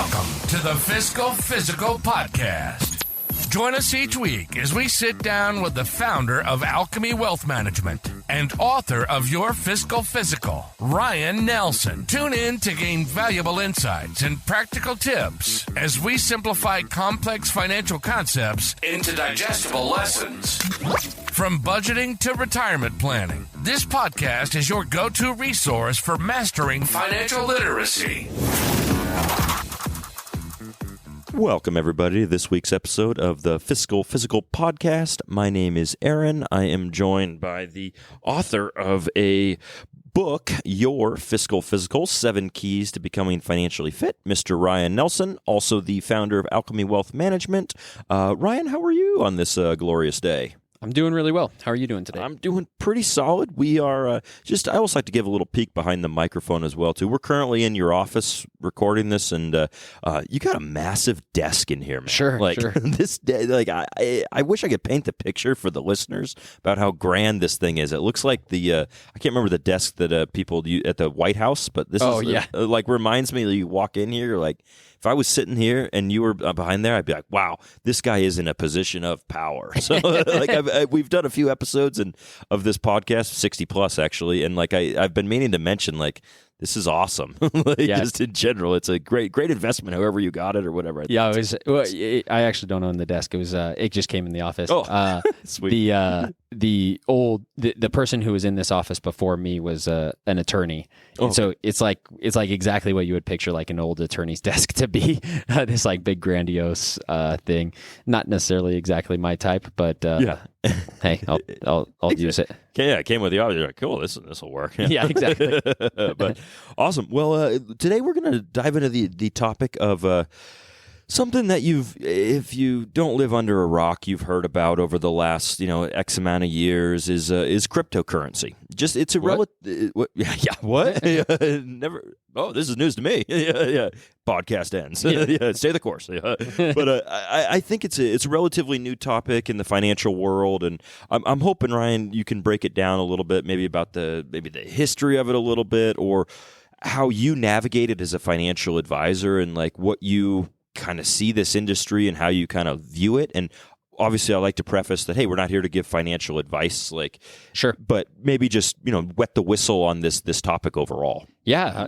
Welcome to the Fiscal Physical Podcast. Join us each week as we sit down with the founder of Alchemy Wealth Management and author of Your Fiscal Physical, Ryan Nelson. Tune in to gain valuable insights and practical tips as we simplify complex financial concepts into digestible lessons. From budgeting to retirement planning, this podcast is your go-to resource for mastering financial literacy. Welcome, everybody, to this week's episode of the Fiscal Physical Podcast. My name is Aaron. I am joined by the author of a book, Your Fiscal Physical, 7 Keys to Becoming Financially Fit, Mr. Ryan Nelson, also the founder of Alchemy Wealth Management. Ryan, how are you on this glorious day? I'm doing really well. How are you doing today? I'm doing pretty solid. We are I always like to give a little peek behind the microphone as well, too. We're currently in your office recording this, and you got a massive desk in here, man. Sure. This day, I wish I could paint the picture for the listeners about how grand this thing is. It looks like the I can't remember the desk that people use at the White House, but this reminds me that you walk in here, you're like, if I was sitting here and you were behind there, I'd be like, wow, this guy is in a position of power. So we've done a few episodes of this podcast, 60 plus actually, and I've been meaning to mention, this is awesome. Just in general, it's a great investment, however you got it or whatever. I actually don't own the desk. It was it just came in the office. Oh, sweet. The person who was in this office before me was an attorney. Oh. So it's like exactly what you would ppicture like an old attorney's desk to be. This big grandiose thing. Not necessarily exactly my type, but hey, I'll use it. Yeah, it came with the office. You're like, cool, this will work. Yeah, exactly. But awesome. Well, today we're going to dive into the topic of something that if you don't live under a rock, you've heard about over the last X amount of years is cryptocurrency. It's a relative. What? Never. Oh, this is news to me. Yeah. Podcast ends. Yeah, stay the course. Yeah. But I think it's a relatively new topic in the financial world, and I'm hoping, Ryan, you can break it down a little bit, maybe about the history of it a little bit, or how you navigate it as a financial advisor, and what you kind of see this industry and how you kind of view it. And obviously I like to preface that, hey, we're not here to give financial advice, sure, but maybe just, wet the whistle on this topic overall. Yeah,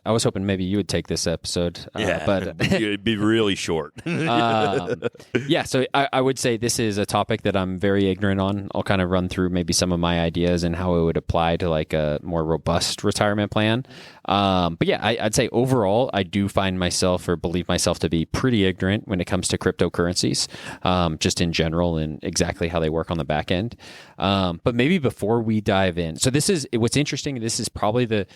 I was hoping maybe you would take this episode. But it'd be really short. So I would say this is a topic that I'm very ignorant on. I'll kind of run through maybe some of my ideas and how it would apply to a more robust retirement plan. But yeah, I'd say overall, I do find myself or believe myself to be pretty ignorant when it comes to cryptocurrencies, just in general and exactly how they work on the back end. But maybe before we dive in, so what's interesting. This is probably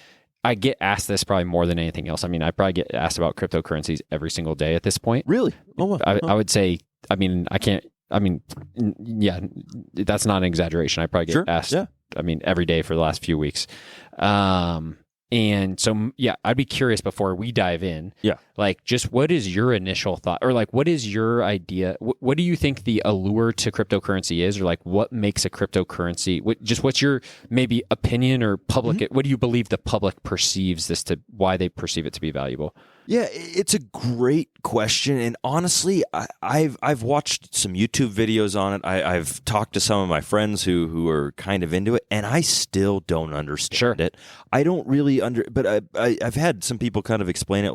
I get asked this probably more than anything else. I mean, I probably get asked about cryptocurrencies every single day at this point. Really? Oh, I would say, that's not an exaggeration. I probably get asked, every day for the last few weeks. And so, I'd be curious before we dive in, just what is your initial thought, or what is your idea? What do you think the allure to cryptocurrency is, or what makes a cryptocurrency? What's your maybe opinion or public? Mm-hmm. What do you believe the public perceives this to? Why they perceive it to be valuable? Yeah, it's a great question, and honestly, I've watched some YouTube videos on it. I've talked to some of my friends who are kind of into it, and I still don't understand it. I don't really but I've had some people kind of explain it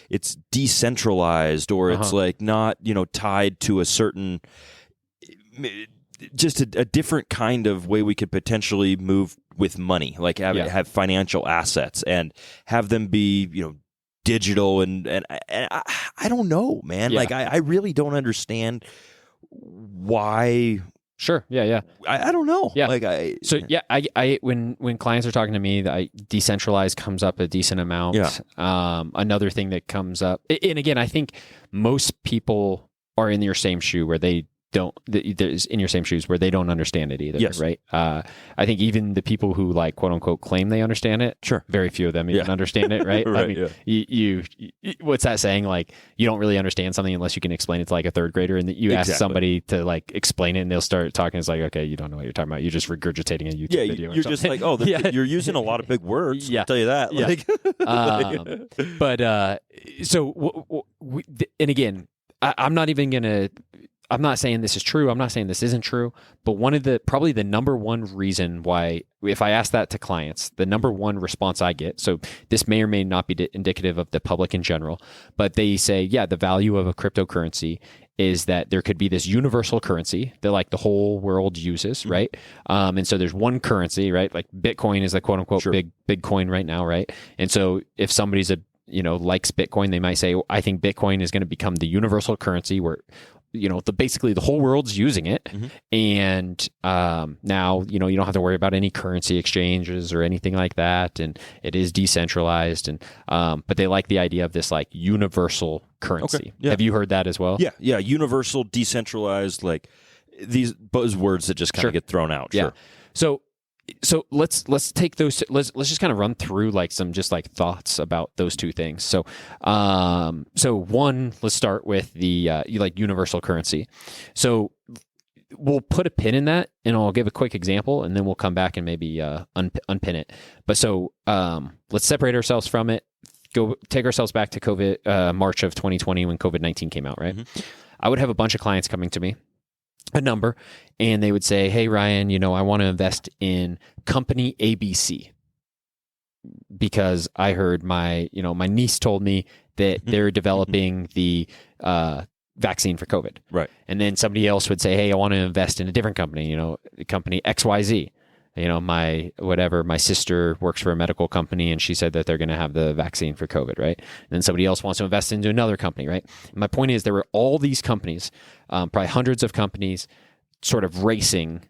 it's decentralized, or it's not tied to a certain, just a different kind of way we could potentially move with money, have financial assets and have them be digital, and I don't know, man. I really don't understand why. Sure. Yeah. I don't know. Yeah. When clients are talking to me, decentralized comes up a decent amount. Yeah. Another thing that comes up, and again, I think most people are in your same shoe where they there's in your same shoes where they don't understand it either, Yes. right? I think even the people who like quote unquote claim they understand it, Sure. very few of them even understand it, right? Right, I mean, you what's that saying? Like, you don't really understand something unless you can explain it to like a third grader, and you ask somebody to like explain it, and they'll start talking. It's like, okay, you don't know what you're talking about. You're just regurgitating a YouTube video. You're just like, oh, you're using a lot of big words. I'll tell you that. And again, I'm not even gonna. I'm not saying this is true. I'm not saying this isn't true. But probably the number one reason why, if I ask that to clients, the number one response I get, so this may or may not be indicative of the public in general, but they say, yeah, the value of a cryptocurrency is that there could be this universal currency that like the whole world uses, right? And so there's one currency, right? Like Bitcoin is the quote unquote big coin right now, right? And so if somebody's likes Bitcoin, they might say, I think Bitcoin is going to become the universal currency where basically the whole world's using it. And now, you don't have to worry about any currency exchanges or anything like that. And it is decentralized. And but they like the idea of this like universal currency. Okay. Yeah. Have you heard that as well? Yeah. Universal, decentralized, like these buzzwords that just kind of get thrown out. Yeah. So let's take those. Let's just kind of run through like some just like thoughts about those two things. So one, let's start with the like universal currency. So we'll put a pin in that, and I'll give a quick example, and then we'll come back and maybe unpin it. But so let's separate ourselves from it. Go take ourselves back to COVID, March of 2020 when COVID-19 came out. Right, I would have a bunch of clients coming to me, a number, and they would say, hey, Ryan, I want to invest in company ABC because I heard my niece told me that they're developing the vaccine for COVID. Right. And then somebody else would say, hey, I want to invest in a different company, company XYZ. My sister works for a medical company and she said that they're going to have the vaccine for COVID, right? And then somebody else wants to invest into another company, right? And my point is there were all these companies, probably hundreds of companies sort of racing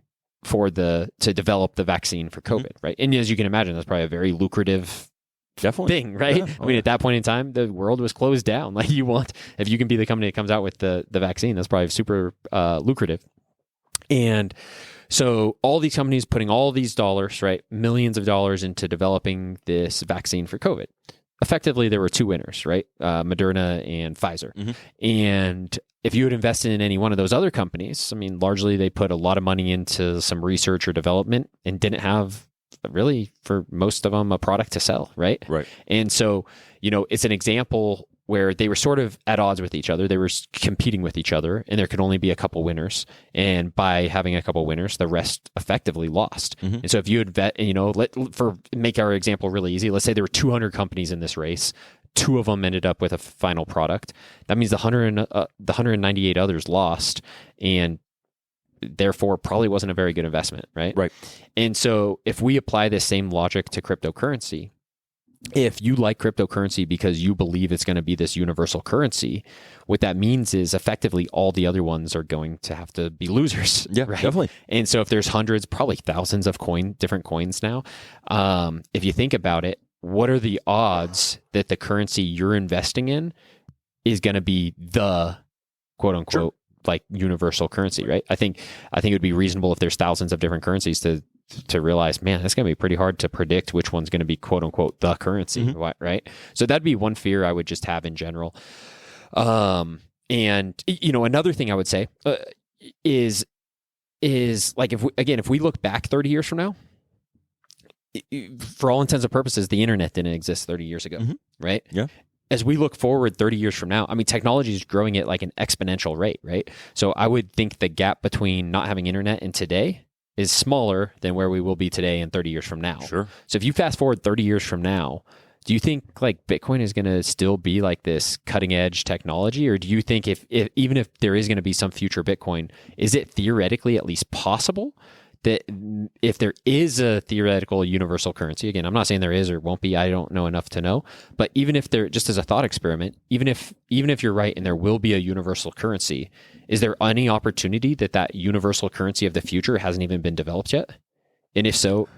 to develop the vaccine for COVID, right? And as you can imagine, that's probably a very lucrative thing, right? Yeah. I mean, at that point in time, the world was closed down. Like if you can be the company that comes out with the vaccine, that's probably super lucrative. And so all these companies putting all these dollars, right, millions of dollars into developing this vaccine for COVID. Effectively, there were two winners, right? Moderna and Pfizer. And if you had invested in any one of those other companies, I mean, largely they put a lot of money into some research or development and didn't have really, for most of them, a product to sell, right? Right. And so, it's an example where they were sort of at odds with each other. They were competing with each other, and there could only be a couple winners. And by having a couple winners, the rest effectively lost. And so if you had make our example really easy, let's say there were 200 companies in this race. 2 of them ended up with a final product. That means the 198 others lost, and therefore probably wasn't a very good investment, right? Right. And so if we apply this same logic to cryptocurrency, if you like cryptocurrency because you believe it's going to be this universal currency, what that means is effectively all the other ones are going to have to be losers. Yeah, right? definitely. And so if there's hundreds, probably thousands of different coins now, if you think about it, what are the odds that the currency you're investing in is going to be the quote unquote like universal currency, right? I think it would be reasonable if there's thousands of different currencies to realize, man, that's going to be pretty hard to predict which one's going to be quote unquote the currency, right? So that'd be one fear I would just have in general. And another thing I would say is like if we look back 30 years from now, for all intents and purposes, the internet didn't exist 30 years ago, right? Yeah. As we look forward 30 years from now, I mean, technology is growing at like an exponential rate, right? So I would think the gap between not having internet and today is smaller than where we will be today and 30 years from now. Sure. So if you fast forward 30 years from now, do you think like Bitcoin is going to still be like this cutting edge technology? Or do you think if even if there is going to be some future Bitcoin, is it theoretically at least possible that if there is a theoretical universal currency, again, I'm not saying there is or won't be, I don't know enough to know, but even if there, just as a thought experiment, even if you're right and there will be a universal currency, is there any opportunity that universal currency of the future hasn't even been developed yet? And if so,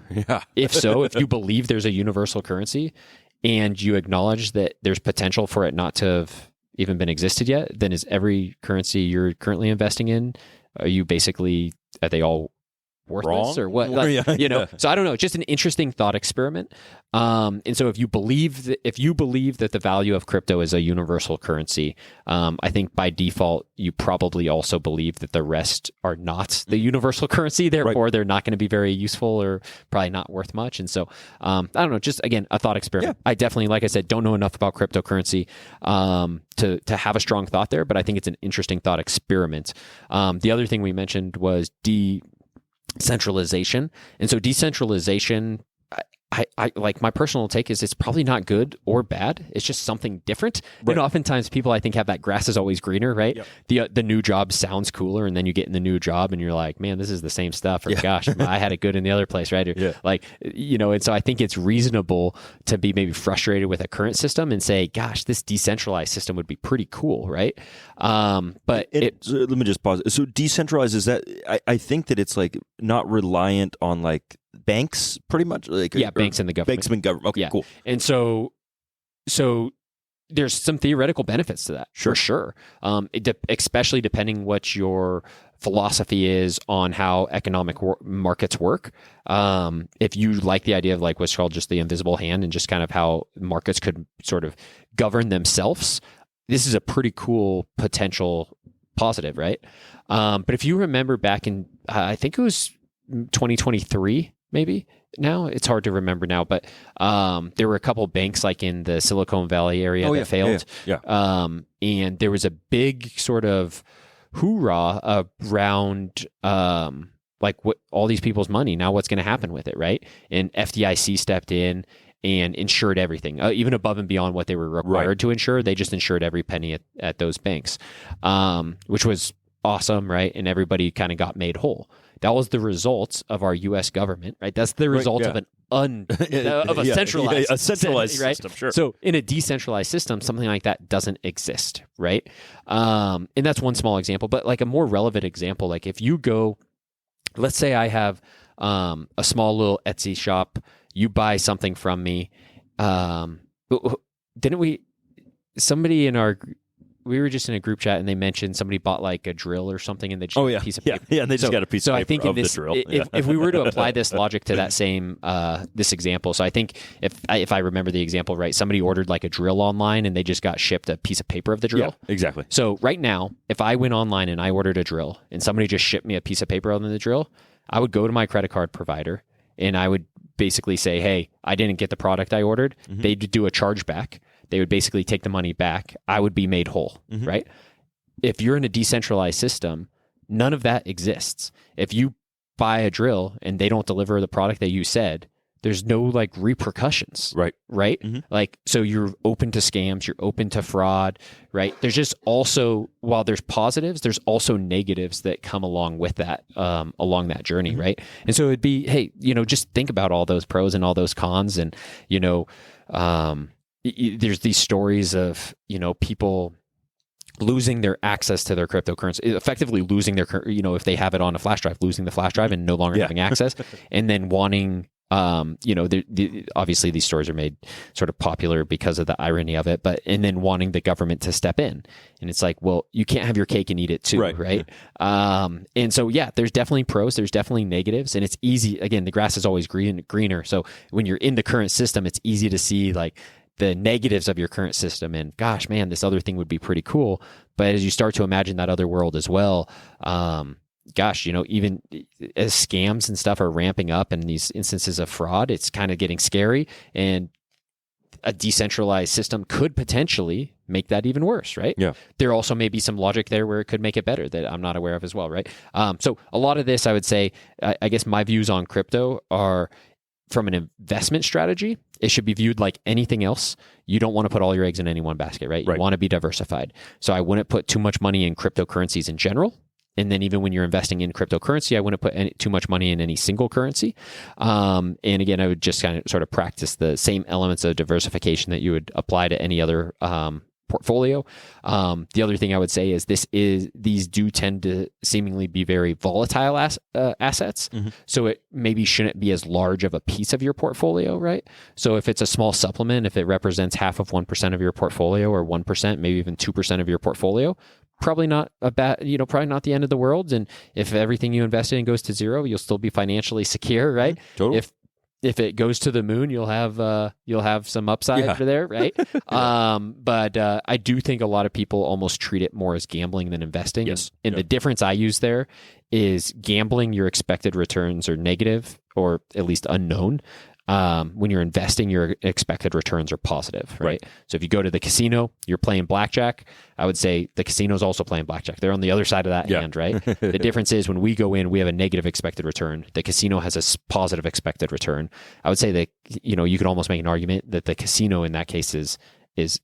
if you believe there's a universal currency and you acknowledge that there's potential for it not to have even been existed yet, then is every currency you're currently investing in are they all worthless Wrong? or what? So I don't know. Just an interesting thought experiment. And so if you believe that the value of crypto is a universal currency, I think by default you probably also believe that the rest are not the universal currency. Therefore, they're not going to be very useful or probably not worth much. And so I don't know. Just again, a thought experiment. Yeah. I definitely, like I said, don't know enough about cryptocurrency to have a strong thought there, but I think it's an interesting thought experiment. The other thing we mentioned was decentralization. And so decentralization, I like, my personal take is it's probably not good or bad. It's just something different. Right. And oftentimes people, I think, have that grass is always greener, right? Yep. The new job sounds cooler, and then you get in the new job and you're like, man, this is the same stuff. Or gosh, I had it good in the other place, right? Or, and so I think it's reasonable to be maybe frustrated with a current system and say, gosh, this decentralized system would be pretty cool, right? So let me just pause. So decentralized, is that, I think that it's like not reliant on like banks, pretty much, like banks and the government. Banks and government. Okay, cool. And so there's some theoretical benefits to that, for sure. Especially depending what your philosophy is on how economic markets work. If you like the idea of like what's called just the invisible hand and just kind of how markets could sort of govern themselves, this is a pretty cool potential positive, right? But if you remember back in, I think it was 2023, maybe now, it's hard to remember now, but there were a couple banks like in the Silicon Valley area that failed. And there was a big sort of hoorah around like what all these people's money, now what's going to happen with it, right? And FDIC stepped in and insured everything, even above and beyond what they were required to insure. They just insured every penny at those banks, which was awesome, right? And everybody kind of got made whole. That was the result of our U.S. government, right? That's the result of a centralized system, sure. So in a decentralized system, something like that doesn't exist, right? And that's one small example, but like a more relevant example, like if you go, let's say I have a small little Etsy shop, you buy something from me. We were just in a group chat and they mentioned somebody bought like a drill or something and they just got a piece of paper. Yeah, and they just got a piece of paper I think of the drill. If we were to apply this logic to that same this example, so I think if I remember the example right, somebody ordered like a drill online and they just got shipped a piece of paper of the drill. Yeah, exactly. So right now, if I went online and I ordered a drill and somebody just shipped me a piece of paper on the drill, I would go to my credit card provider and I would basically say, hey, I didn't get the product I ordered. Mm-hmm. They'd do a chargeback. They would basically take the money back. I would be made whole, right? If you're in a decentralized system, none of that exists. If you buy a drill and they don't deliver the product that you said, there's no like repercussions, right? Mm-hmm. Like, so you're open to scams, you're open to fraud, right? There's just also, while there's positives, there's also negatives that come along with that, along that journey, right? And so it'd be, hey, just think about all those pros and all those cons, and there's these stories of people losing their access to their cryptocurrency, effectively losing their, if they have it on a flash drive, losing the flash drive and no longer having access, and then wanting, obviously these stories are made sort of popular because of the irony of it, and then wanting the government to step in, and it's like, well, you can't have your cake and eat it too, right? And so there's definitely pros, there's definitely negatives, and it's easy. Again, the grass is always greener. So when you're in the current system, it's easy to see like the negatives of your current system and gosh, man, this other thing would be pretty cool. But as you start to imagine that other world as well, even as scams and stuff are ramping up and these instances of fraud, it's kind of getting scary, and a decentralized system could potentially make that even worse, right? Yeah. There also may be some logic there where it could make it better that I'm not aware of as well, right? So a lot of this, I would say, I guess my views on crypto are, from an investment strategy, it should be viewed like anything else. You don't want to put all your eggs in any one basket, right? You want to be diversified. So I wouldn't put too much money in cryptocurrencies in general. And then even when you're investing in cryptocurrency, I wouldn't put too much money in any single currency. And again, I would just kind of sort of practice the same elements of diversification that you would apply to any other portfolio. The other thing I would say is these do tend to seemingly be very volatile assets. Mm-hmm. So it maybe shouldn't be as large of a piece of your portfolio, right? So if it's a small supplement, if it represents half of 1% of your portfolio or 1%, maybe even 2% of your portfolio, probably not probably not the end of the world. And if everything you invested in goes to zero, you'll still be financially secure, right? Totally. If it goes to the moon, you'll have some upside for there, right? But I do think a lot of people almost treat it more as gambling than investing. Yes. And the difference I use there is gambling, your expected returns are negative or at least unknown. When you're investing, your expected returns are positive, right? So if you go to the casino, you're playing blackjack. I would say the casino's also playing blackjack. They're on the other side of that hand, right? The difference is when we go in, we have a negative expected return. The casino has a positive expected return. I would say that, you could almost make an argument that the casino in that case is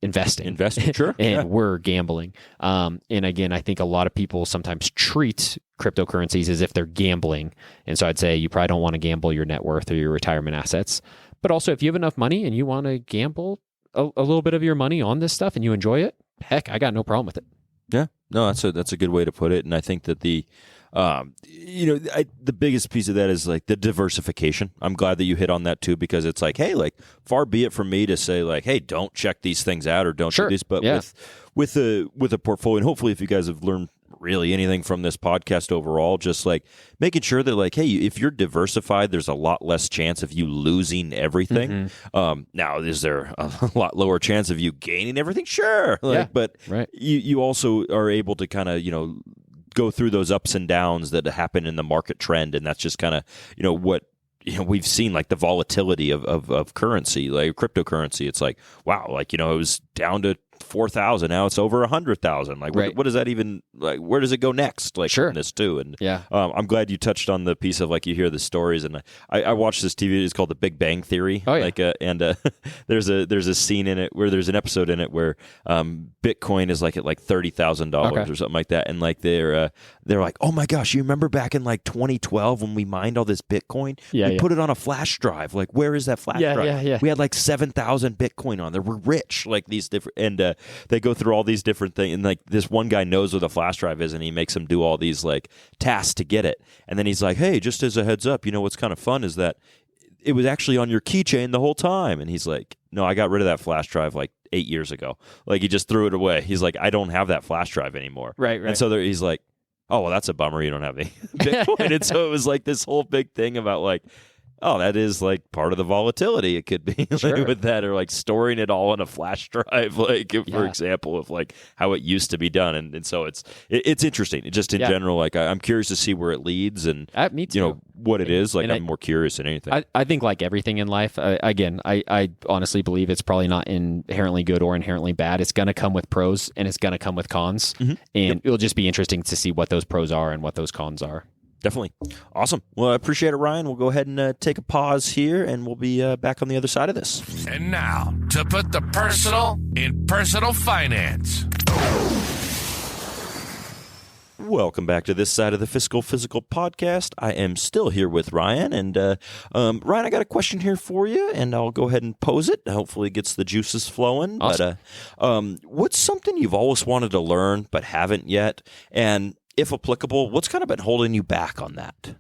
investing. Sure. And we're gambling. And again, I think a lot of people sometimes treat cryptocurrencies as if they're gambling. And so I'd say you probably don't want to gamble your net worth or your retirement assets. But also, if you have enough money and you want to gamble a little bit of your money on this stuff and you enjoy it, heck, I got no problem with it. Yeah, no, that's a good way to put it. And I think that the biggest piece of that is like the diversification. I'm glad that you hit on that too, because it's like, hey, like far be it from me to say like, hey, don't check these things out or don't do this. But with a portfolio, and hopefully if you guys have learned really anything from this podcast overall, just like making sure that like, hey, if you're diversified, there's a lot less chance of you losing everything. Now, is there a lot lower chance of you gaining everything? Sure. But you also are able to kind of, go through those ups and downs that happen in the market trend. And that's just kind of, what we've seen, like the volatility of currency, like cryptocurrency. It's like, wow, like, it was down to 4,000. Now it's over 100,000. Like, what does that even, like, where does it go next? Like, in this too. And I'm glad you touched on the piece of like, you hear the stories. And I watched this TV. It's called The Big Bang Theory. Oh, yeah. Like, there's a scene in it where there's an episode in it where Bitcoin is like at like $30,000 or something like that. And like they're like, oh my gosh, you remember back in like 2012 when we mined all this Bitcoin? We put it on a flash drive. Like, where is that flash drive? Yeah. We had like 7,000 Bitcoin on there. We're rich. Like these different, and they go through all these different things. And like this one guy knows where the flash drive is, and he makes him do all these like tasks to get it. And then he's like, hey, just as a heads up, what's kind of fun is that it was actually on your keychain the whole time. And he's like, no, I got rid of that flash drive like 8 years ago. Like he just threw it away. He's like, I don't have that flash drive anymore. Right. And so he's like, oh, well, that's a bummer. You don't have any Bitcoin. And so it was like this whole big thing about like, oh, that is like part of the volatility. It could be like with that, or like storing it all on a flash drive, like for example, of like how it used to be done. And so it's interesting. Just in general, like I'm curious to see where it leads and me too. What it is. Like I'm more curious than anything. I think like everything in life, I honestly believe it's probably not inherently good or inherently bad. It's going to come with pros and it's going to come with cons. And it'll just be interesting to see what those pros are and what those cons are. Definitely. Awesome. Well, I appreciate it, Ryan. We'll go ahead and take a pause here, and we'll be back on the other side of this. And now, to put the personal in personal finance. Welcome back to this side of the Fiscal Physical podcast. I am still here with Ryan. And Ryan, I got a question here for you, and I'll go ahead and pose it. Hopefully it gets the juices flowing. Awesome. But what's something you've always wanted to learn but haven't yet? And if applicable, what's kind of been holding you back on that?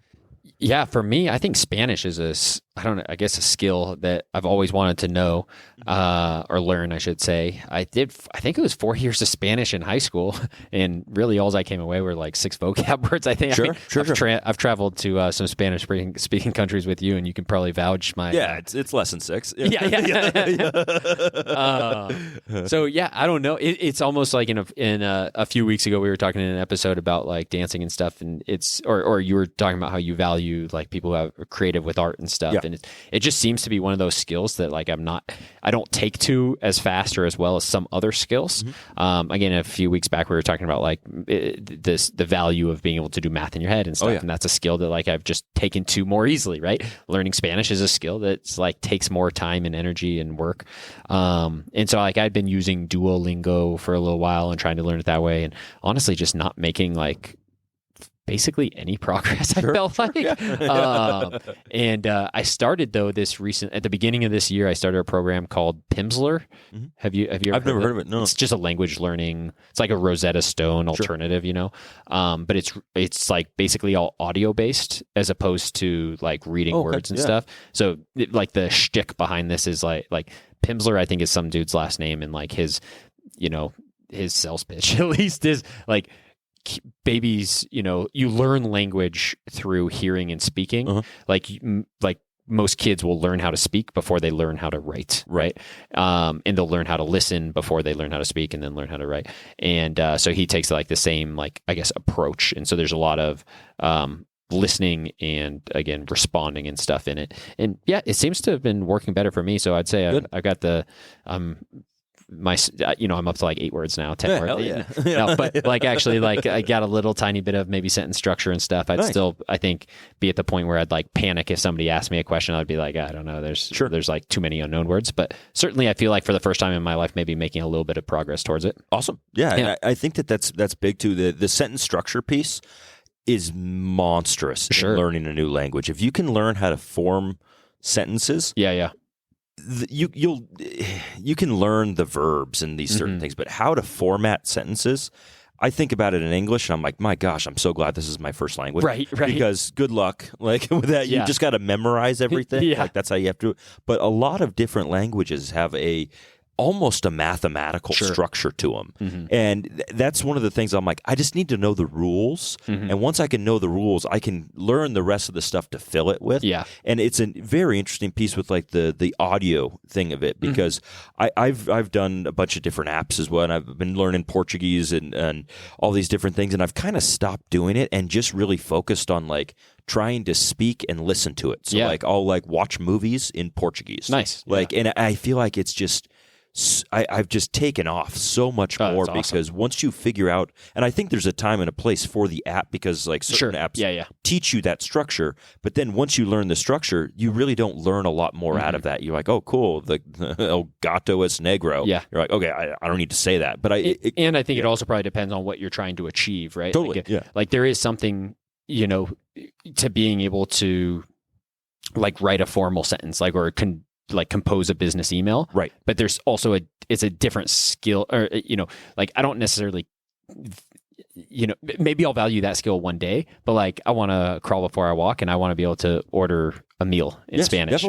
Yeah, for me, I think Spanish is a skill that I've always wanted to know or learn, I should say. I think it was 4 years of Spanish in high school, and really all I came away were like 6 vocab words, I think. I've traveled to some Spanish-speaking countries with you, and you can probably vouch my... Yeah, it's less than 6. So, yeah, I don't know. It's almost like in a few weeks ago, we were talking in an episode about like dancing and stuff, and or you were talking about how you value like people who are creative with art and stuff. Yeah. And it just seems to be one of those skills that like I don't take to as fast or as well as some other skills. Again, a few weeks back, we were talking about like the value of being able to do math in your head and stuff. And that's a skill that like I've just taken to more easily, right? Learning Spanish is a skill that's like takes more time and energy and work. And so like I'd been using Duolingo for a little while and trying to learn it that way. And honestly, just not making like basically any progress. I felt like, and I started though at the beginning of this year, I started a program called Pimsleur. Have you? I've never heard of it. No, it's just a language learning. It's like a Rosetta Stone alternative, but it's like basically all audio based as opposed to like reading words and stuff. So like the shtick behind this is like Pimsleur, I think is some dude's last name, and like his, his sales pitch at least is like babies, you learn language through hearing and speaking. Uh-huh. Like most kids will learn how to speak before they learn how to write, right? And they'll learn how to listen before they learn how to speak, and then learn how to write. And so he takes like the same, like, I guess, approach. And so there's a lot of listening and, again, responding and stuff in it. And yeah, it seems to have been working better for me. So I'd say I've got I'm up to like 8 words now, 10 words. Yeah. No, but like actually, like I got a little tiny bit of maybe sentence structure and stuff. I'd still, I think, be at the point where I'd like panic if somebody asked me a question. I'd be like, I don't know. There's like too many unknown words. But certainly, I feel like for the first time in my life, maybe making a little bit of progress towards it. Awesome. Yeah. I think that's big too. The sentence structure piece is monstrous in learning a new language. If you can learn how to form sentences, you can learn the verbs and these certain things, but how to format sentences, I think about it in English and I'm like, my gosh, I'm so glad this is my first language. Right. Because good luck. Like with that, you just got to memorize everything. Like that's how you have to. But a lot of different languages have almost a mathematical structure to them. And that's one of the things I'm like, I just need to know the rules. And once I can know the rules, I can learn the rest of the stuff to fill it with. Yeah. And it's a very interesting piece with like the audio thing of it, because I've done a bunch of different apps as well. And I've been learning Portuguese and all these different things. And I've kind of stopped doing it and just really focused on like trying to speak and listen to it. So like I'll like watch movies in Portuguese. Nice. Like, and I feel like it's just, I've just taken off so much more because once you figure out, and I think there's a time and a place for the app, because like certain apps teach you that structure, but then once you learn the structure, you really don't learn a lot more out of that. You're like, oh, cool, the El Gato es Negro. Yeah. You're like, okay, I don't need to say that. But I think it also probably depends on what you're trying to achieve, right? Totally. Like there is something, to being able to like write a formal sentence, like, or compose a business email. Right. But there's also it's a different skill, or, like I don't necessarily, maybe I'll value that skill one day, but like I want to crawl before I walk, and I want to be able to order a meal in Spanish,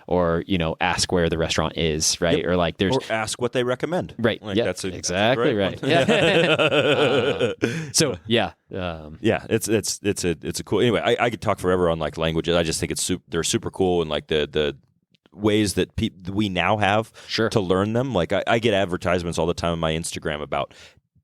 or ask where the restaurant is, right? Or like or ask what they recommend. Right. Like that's exactly right. Yeah. So it's a cool. Anyway, I could talk forever on like languages. I just think they're super cool, and like the ways that we now have to learn them. Like I get advertisements all the time on my Instagram about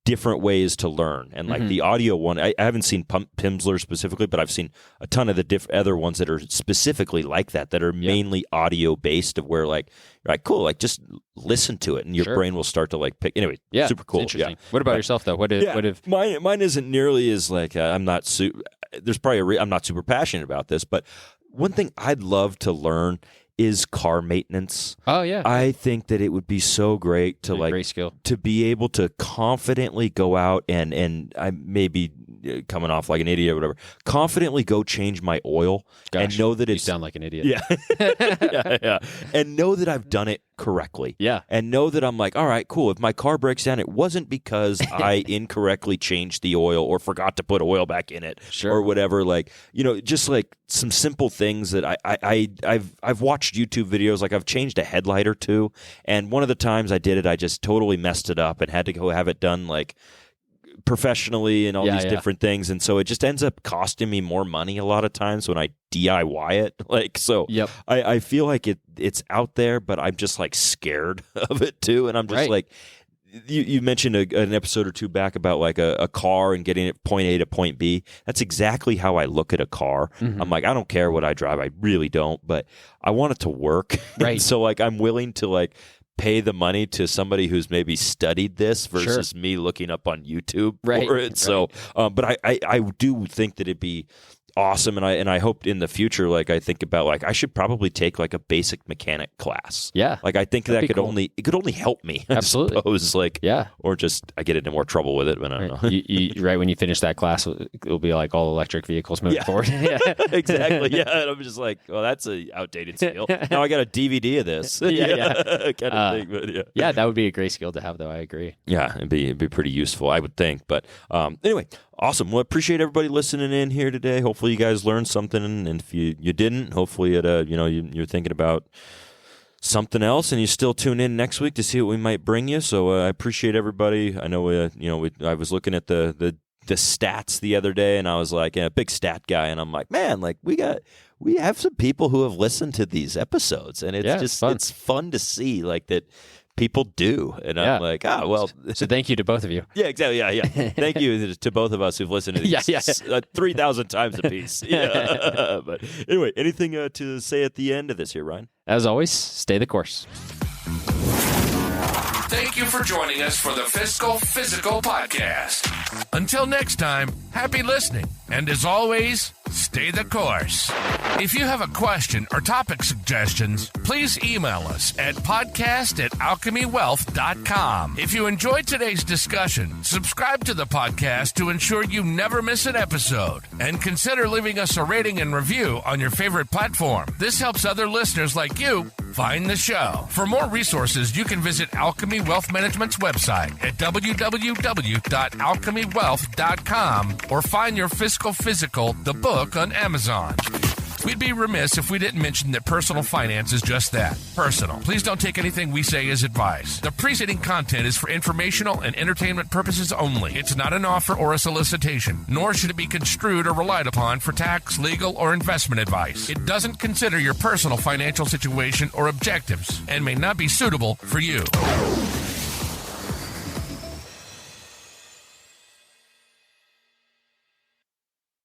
different ways to learn, and like the audio one, I haven't seen Pimsleur specifically, but I've seen a ton of the other ones that are specifically like that are mainly audio based, of where like you're like, cool, like just listen to it and your brain will start to like pick. Anyway, super cool. Interesting. What about yourself though? What if mine isn't nearly as like I'm not there's probably I'm not super passionate about this, but one thing I'd love to learn is car maintenance. Oh yeah. I think that it would be so great to great skill, to be able to confidently go out and I may be coming off like an idiot or whatever, confidently go change my oil and know that you sound like an idiot. Yeah. And know that I've done it correctly. Yeah. And know that I'm like, all right, cool. If my car breaks down, it wasn't because I incorrectly changed the oil or forgot to put oil back in it or whatever. Like, just like some simple things that I've watched YouTube videos. Like I've changed a headlight or two. And one of the times I did it, I just totally messed it up and had to go have it done like professionally and all these different things. And so it just ends up costing me more money a lot of times when I DIY it. Like, so I feel like it's out there, but I'm just like scared of it too. And I'm just like, you mentioned an episode or two back about like a car and getting it point A to point B. That's exactly how I look at a car. I'm like, I don't care what I drive. I really don't, but I want it to work. Right. So like, I'm willing to like pay the money to somebody who's maybe studied this versus me looking up on YouTube for it. So, but I do think that it'd be awesome, and I hope in the future, like I think about like I should probably take like a basic mechanic class. Yeah, like I think that could only help me. Absolutely, I suppose, like or just I get into more trouble with it. But I don't know. Right when you finish that class, it'll be like all electric vehicles moving forward. Exactly. Yeah, and I'm just like, well, that's a outdated skill. Now I got a DVD of this. Kind of thing. But that would be a great skill to have, though. I agree. Yeah, it'd be pretty useful, I would think. But anyway. Awesome. Well, appreciate everybody listening in here today. Hopefully you guys learned something, and if you didn't, hopefully you're thinking about something else, and you still tune in next week to see what we might bring you. So I appreciate everybody. I know I was looking at the stats the other day, and I was like, yeah, big stat guy, and I'm like, man, like we have some people who have listened to these episodes, and it's fun to see like that people do. And I'm like, well. So thank you to both of you. Yeah, exactly. Yeah. Thank you to both of us who've listened to these 3,000 times a piece. Yeah. But anyway, anything to say at the end of this here, Ryan? As always, stay the course. Thank you for joining us for the Fiscal Physical Podcast. Until next time, happy listening. And as always, stay the course. If you have a question or topic suggestions, please email us at podcast@alchemywealth.com. If you enjoyed today's discussion, subscribe to the podcast to ensure you never miss an episode. And consider leaving us a rating and review on your favorite platform. This helps other listeners like you find the show. For more resources, you can visit Alchemy Wealth Management's website at www.alchemywealth.com or find your Fiscal Physical, the book, on Amazon. We'd be remiss if we didn't mention that personal finance is just that, personal. Please don't take anything we say as advice. The preceding content is for informational and entertainment purposes only. It's not an offer or a solicitation, nor should it be construed or relied upon for tax, legal, or investment advice. It doesn't consider your personal financial situation or objectives and may not be suitable for you.